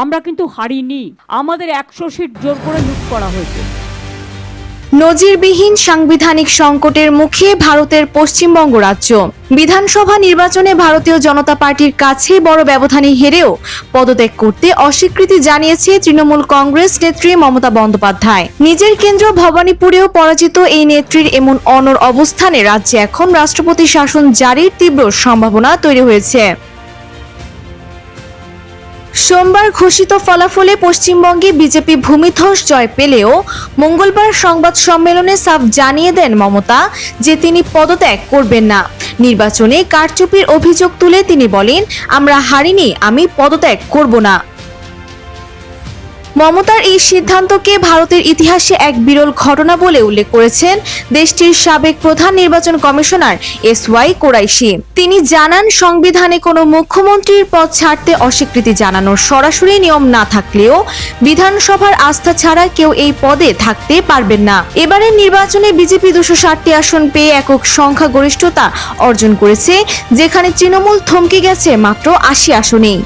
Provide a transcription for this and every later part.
আমরা কিন্তু হারিনি, আমাদের 100 সিট জোর করে লুট করা হয়েছে। নজিরবিহীন সাংবিধানিক সংকটের মুখে ভারতের পশ্চিমবঙ্গ রাজ্য। বিধানসভা নির্বাচনে ভারতীয় জনতা পার্টির কাছে বড় ব্যবধানে হেরেও পদত্যাগ করতে অস্বীকৃতি জানিয়েছে তৃণমূল কংগ্রেস নেত্রী মমতা বন্দ্যোপাধ্যায়। নিজের কেন্দ্র ভবানীপুরেও পরাজিত এই নেত্রীর এমন অনড় অবস্থানে রাজ্যে এখন রাষ্ট্রপতি শাসন জারির তীব্র সম্ভাবনা তৈরি হয়েছে। সোমবার ঘোষিত ফলাফলে পশ্চিমবঙ্গে বিজেপি ভূমিধ্বস জয় পেলেও মঙ্গলবার সংবাদ সম্মেলনে সাফ জানিয়ে দেন মমতা যে তিনি পদত্যাগ করবেন না। নির্বাচনে কারচুপির অভিযোগ তুলে তিনি বলেন, আমরা হারিনি, আমি পদত্যাগ করব না। মমতার এই সিদ্ধান্তকে ভারতের ইতিহাসে এক বিরল ঘটনা বলে উল্লেখ করেছেন দেশটির সাবেক প্রধান নির্বাচন কমিশনার SY কোরাইশি। তিনি জানান, সংবিধানে কোনো মুখ্যমন্ত্রীর পদ ছাড়তে অস্বীকৃতি জানানোর সরাসরি নিয়ম না থাকলেও বিধানসভার আস্থা ছাড়া কেউ এই পদে থাকতে পারবেন না। এবারের নির্বাচনে বিজেপি 260টি আসন পেয়ে একক সংখ্যাগরিষ্ঠতা অর্জন করেছে, যেখানে তৃণমূল থমকে গেছে মাত্র 80 আসনেই।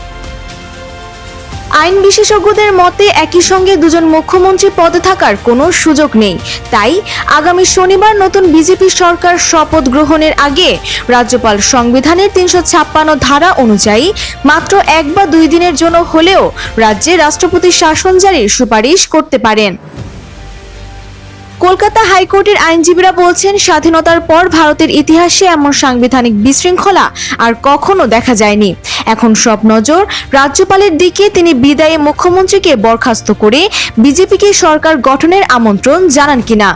আইন বিশেষজ্ঞদের মতে একই সঙ্গে দুজন মুখ্যমন্ত্রী পদে থাকার কোনো সুযোগ নেই। তাই আগামী শনিবার নতুন বিজেপি সরকার শপথ গ্রহণের আগে রাজ্যপাল সংবিধানের 356 ধারা অনুযায়ী মাত্র 1 বা 2 দিনের জন্য হলেও রাজ্যে রাষ্ট্রপতি শাসন জারির সুপারিশ করতে পারেন। কলকাতা হাইকোর্টের আইনজীবীরা বলছেন, স্বাধীনতার পর ভারতের ইতিহাসে এমন সাংবিধানিক বিশৃঙ্খলা আর কখনো দেখা যায়নি। এখন সব নজর রাজ্যপালের দিকে। তিনি বিদায়ী মুখ্যমন্ত্রীকে বরখাস্ত করে বিজেপিকে সরকার গঠনের আমন্ত্রণ জানান কিনা।